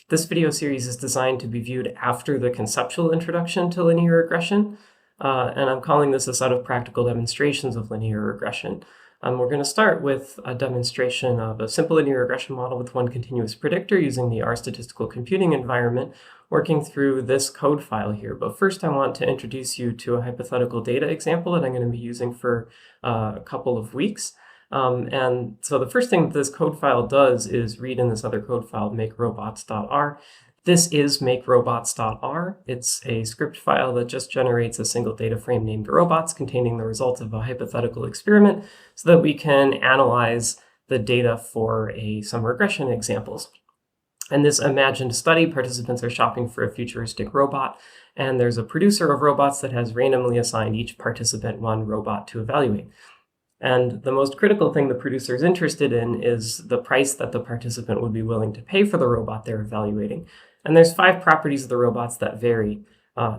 This video series is designed to be viewed after the conceptual introduction to linear regression, and I'm calling this a set of practical demonstrations of linear regression. We're going to start with a demonstration of a simple linear regression model with one continuous predictor using the R statistical computing environment, working through this code file here. But first I want to introduce you to a hypothetical data example that I'm going to be using for a couple of weeks. And so the first thing that this code file does is read in this other code file, makerobots.r. This is makerobots.r. It's a script file that just generates a single data frame named robots containing the results of a hypothetical experiment so that we can analyze the data for some regression examples. In this imagined study, participants are shopping for a futuristic robot, and there's a producer of robots that has randomly assigned each participant one robot to evaluate. And the most critical thing the producer is interested in is the price that the participant would be willing to pay for the robot they're evaluating. And there's 5 properties of the robots that vary.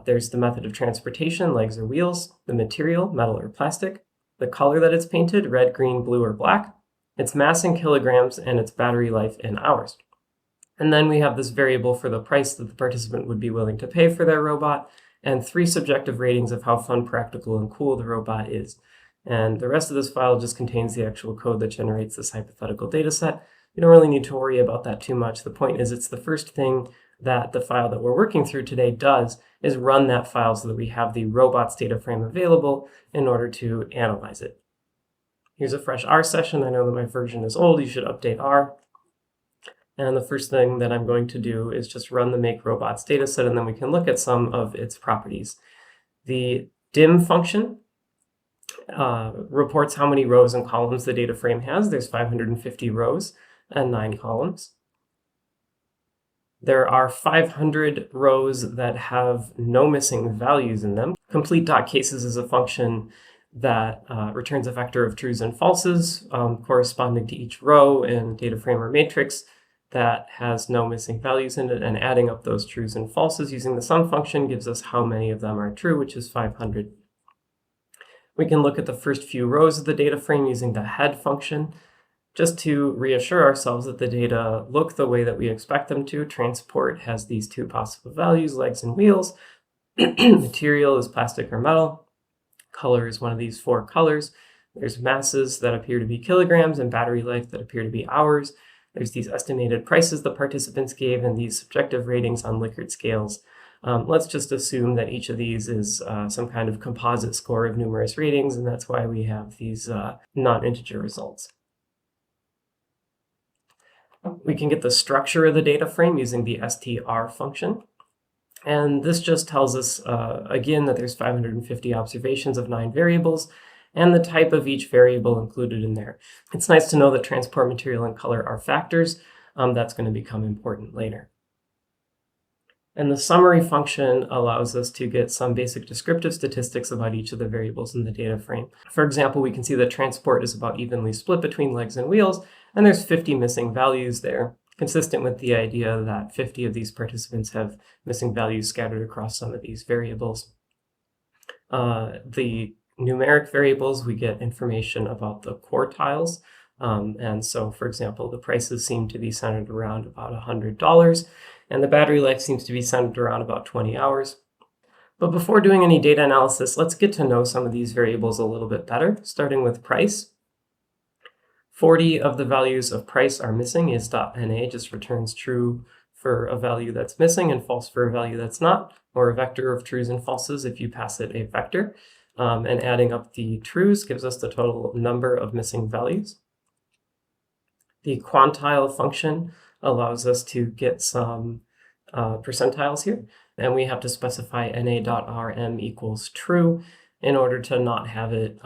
There's the method of transportation, legs or wheels, the material, metal or plastic, the color that it's painted, red, green, blue, or black, its mass in kilograms, and its battery life in hours. And then we have this variable for the price that the participant would be willing to pay for their robot, and 3 subjective ratings of how fun, practical, and cool the robot is. And the rest of this file just contains the actual code that generates this hypothetical data set. You don't really need to worry about that too much. The point is it's the first thing that the file that we're working through today does is run that file so that we have the robots data frame available in order to analyze it. Here's a fresh R session. I know that my version is old. You should update R. And the first thing that I'm going to do is just run the make robots data set, and then we can look at some of its properties. The dim function reports how many rows and columns the data frame has. There's 550 rows and 9 columns. There are 500 rows that have no missing values in them. Complete.cases is a function that returns a vector of trues and falses corresponding to each row in data frame or matrix that has no missing values in it, and adding up those trues and falses using the sum function gives us how many of them are true, which is 500. We can look at the first few rows of the data frame using the head function, just to reassure ourselves that the data look the way that we expect them to. Transport has these 2 possible values, legs and wheels. Material is plastic or metal. Color is one of these 4 colors. There's masses that appear to be kilograms and battery life that appear to be hours. There's these estimated prices the participants gave and these subjective ratings on Likert scales. Let's just assume that each of these is some kind of composite score of numerous ratings, and that's why we have these non-integer results. We can get the structure of the data frame using the str function. And this just tells us, again, that there's 550 observations of 9 variables, and the type of each variable included in there. It's nice to know that transport, material, and color are factors. That's going to become important later. And the summary function allows us to get some basic descriptive statistics about each of the variables in the data frame. For example, we can see that transport is about evenly split between legs and wheels, and there's 50 missing values there, consistent with the idea that 50 of these participants have missing values scattered across some of these variables. The numeric variables, we get information about the quartiles. And so, for example, the prices seem to be centered around about $100, and the battery life seems to be centered around about 20 hours. But before doing any data analysis, let's get to know some of these variables a little bit better, starting with price. 40 of the values of price are missing. is.na just returns true for a value that's missing and false for a value that's not, or a vector of trues and falses if you pass it a vector. And adding up the trues gives us the total number of missing values. The quantile function allows us to get some percentiles here, and we have to specify na.rm equals true in order to not have it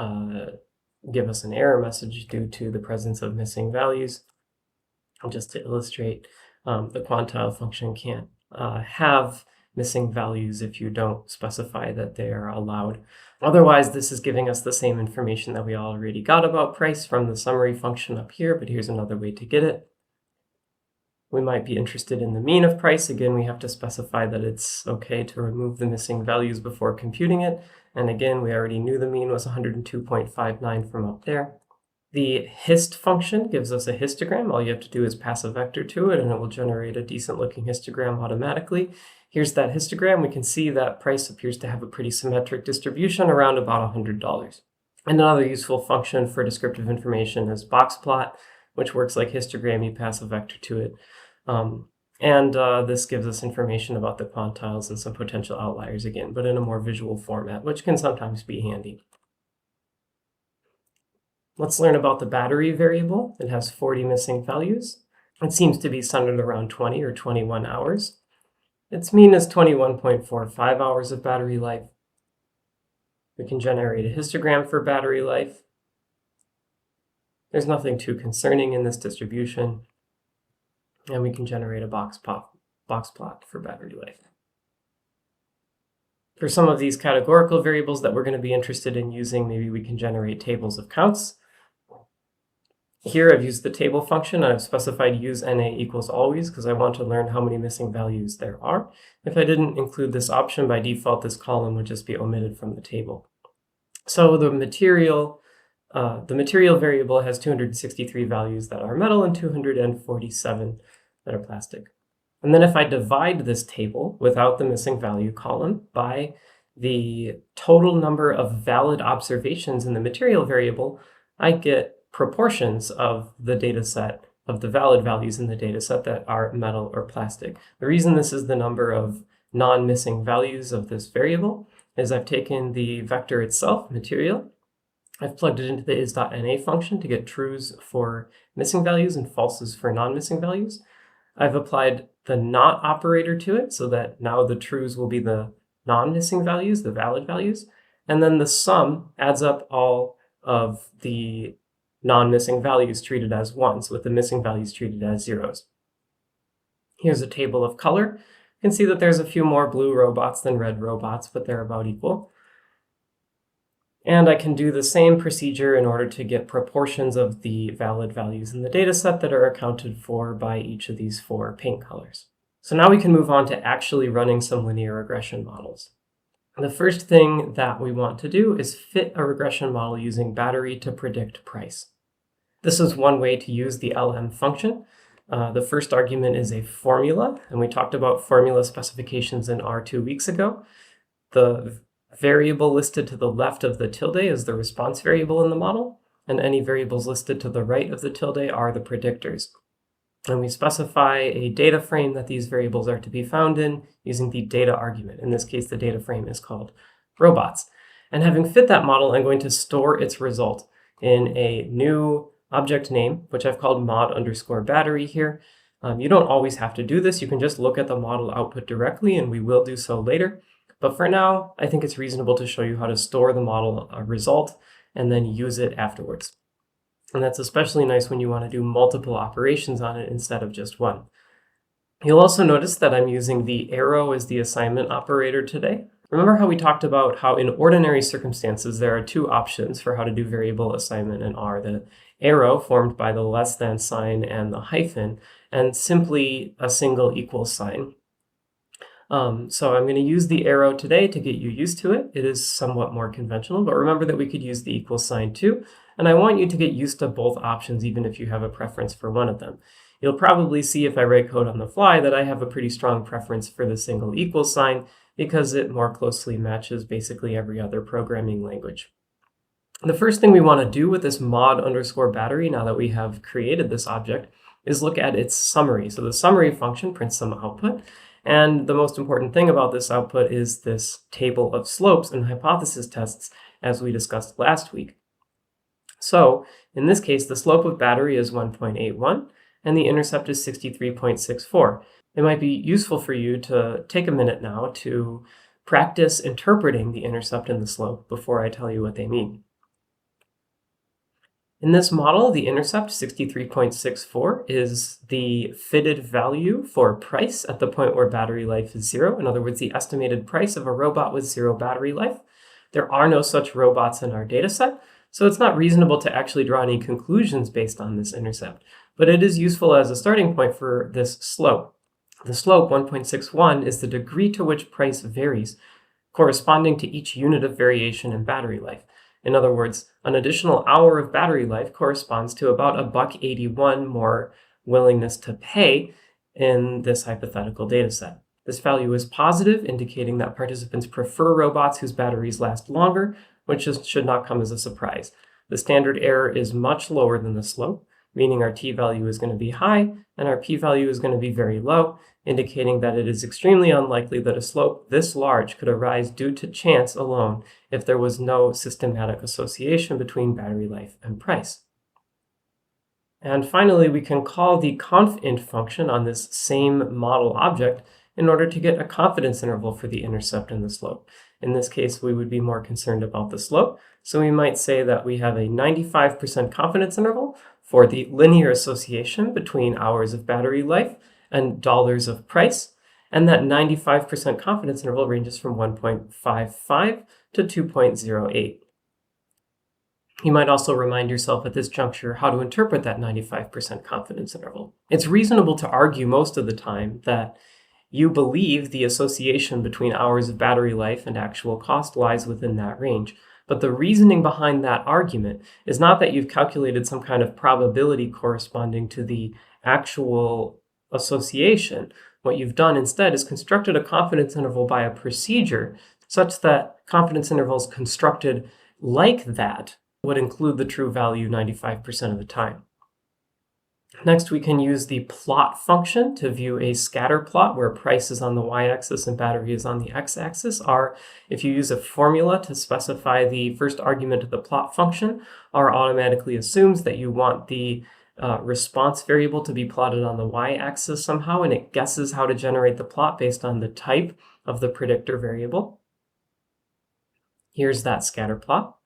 give us an error message due to the presence of missing values. And just to illustrate, the quantile function can't have missing values if you don't specify that they are allowed. Otherwise, this is giving us the same information that we already got about price from the summary function up here, but here's another way to get it. We might be interested in the mean of price. Again, we have to specify that it's okay to remove the missing values before computing it. And again, we already knew the mean was 102.59 from up there. The hist function gives us a histogram. All you have to do is pass a vector to it and it will generate a decent looking histogram automatically. Here's that histogram. We can see that price appears to have a pretty symmetric distribution around about $100. And another useful function for descriptive information is box plot, which works like histogram. You pass a vector to it. This gives us information about the quantiles and some potential outliers again, but in a more visual format, which can sometimes be handy. Let's learn about the battery variable. It has 40 missing values. It seems to be centered around 20 or 21 hours. Its mean is 21.45 hours of battery life. We can generate a histogram for battery life. There's nothing too concerning in this distribution. And we can generate a box plot for battery life. For some of these categorical variables that we're going to be interested in using, maybe we can generate tables of counts. Here I've used the table function. I've specified use NA equals always because I want to learn how many missing values there are. If I didn't include this option, by default this column would just be omitted from the table. So the material variable has 263 values that are metal and 247 that are plastic. And then if I divide this table without the missing value column by the total number of valid observations in the material variable, I get proportions of the data set, of the valid values in the data set that are metal or plastic. The reason this is the number of non-missing values of this variable is I've taken the vector itself, material, I've plugged it into the is.na function to get trues for missing values and falses for non-missing values. I've applied the not operator to it so that now the trues will be the non-missing values, the valid values, and then the sum adds up all of the non-missing values treated as ones, with the missing values treated as zeros. Here's a table of color. You can see that there's a few more blue robots than red robots, but they're about equal. And I can do the same procedure in order to get proportions of the valid values in the data set that are accounted for by each of these four paint colors. So now we can move on to actually running some linear regression models. The first thing that we want to do is fit a regression model using battery to predict price. This is one way to use the LM function. The first argument is a formula, and we talked about formula specifications in R 2 weeks ago. The variable listed to the left of the tilde is the response variable in the model, and any variables listed to the right of the tilde are the predictors. And we specify a data frame that these variables are to be found in using the data argument. In this case, the data frame is called robots. And having fit that model, I'm going to store its result in a new object name, which I've called mod_battery here. You don't always have to do this. You can just look at the model output directly, and we will do so later. But for now, I think it's reasonable to show you how to store the model result and then use it afterwards. And that's especially nice when you want to do multiple operations on it instead of just one. You'll also notice that I'm using the arrow as the assignment operator today. Remember how we talked about how in ordinary circumstances there are two options for how to do variable assignment in R, the arrow formed by the less than sign and the hyphen, and simply a single equal sign. So I'm going to use the arrow today to get you used to it. It is somewhat more conventional, but remember that we could use the equal sign too. And I want you to get used to both options, even if you have a preference for one of them. You'll probably see if I write code on the fly that I have a pretty strong preference for the single equal sign because it more closely matches basically every other programming language. The first thing we want to do with this mod_battery, now that we have created this object, is look at its summary. So the summary function prints some output. And the most important thing about this output is this table of slopes and hypothesis tests, as we discussed last week. So in this case, the slope of battery is 1.81 and the intercept is 63.64. It might be useful for you to take a minute now to practice interpreting the intercept and the slope before I tell you what they mean. In this model, the intercept, 63.64, is the fitted value for price at the point where battery life is 0. In other words, the estimated price of a robot with 0 battery life. There are no such robots in our data set, so it's not reasonable to actually draw any conclusions based on this intercept. But it is useful as a starting point for this slope. The slope, 1.61, is the degree to which price varies, corresponding to each unit of variation in battery life. In other words, an additional hour of battery life corresponds to about $1.81 more willingness to pay in this hypothetical data set. This value is positive, indicating that participants prefer robots whose batteries last longer, which should not come as a surprise. The standard error is much lower than the slope, meaning our t-value is going to be high and our p-value is going to be very low, indicating that it is extremely unlikely that a slope this large could arise due to chance alone if there was no systematic association between battery life and price. And finally, we can call the confint function on this same model object in order to get a confidence interval for the intercept and the slope. In this case, we would be more concerned about the slope, so we might say that we have a 95% confidence interval for the linear association between hours of battery life and dollars of price, and that 95% confidence interval ranges from 1.55 to 2.08. You might also remind yourself at this juncture how to interpret that 95% confidence interval. It's reasonable to argue most of the time that you believe the association between hours of battery life and actual cost lies within that range. But the reasoning behind that argument is not that you've calculated some kind of probability corresponding to the actual association. What you've done instead is constructed a confidence interval by a procedure such that confidence intervals constructed like that would include the true value 95% of the time. Next, we can use the plot function to view a scatter plot where price is on the y-axis and battery is on the x-axis. If you use a formula to specify the first argument of the plot function, R automatically assumes that you want the response variable to be plotted on the y-axis somehow, and it guesses how to generate the plot based on the type of the predictor variable. Here's that scatter plot.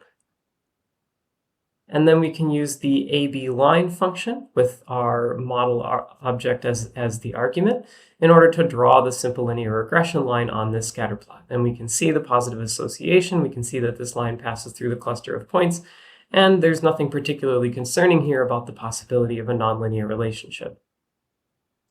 And then we can use the AB line function with our model object as the argument in order to draw the simple linear regression line on this scatter plot. And we can see the positive association. We can see that this line passes through the cluster of points, and there's nothing particularly concerning here about the possibility of a nonlinear relationship.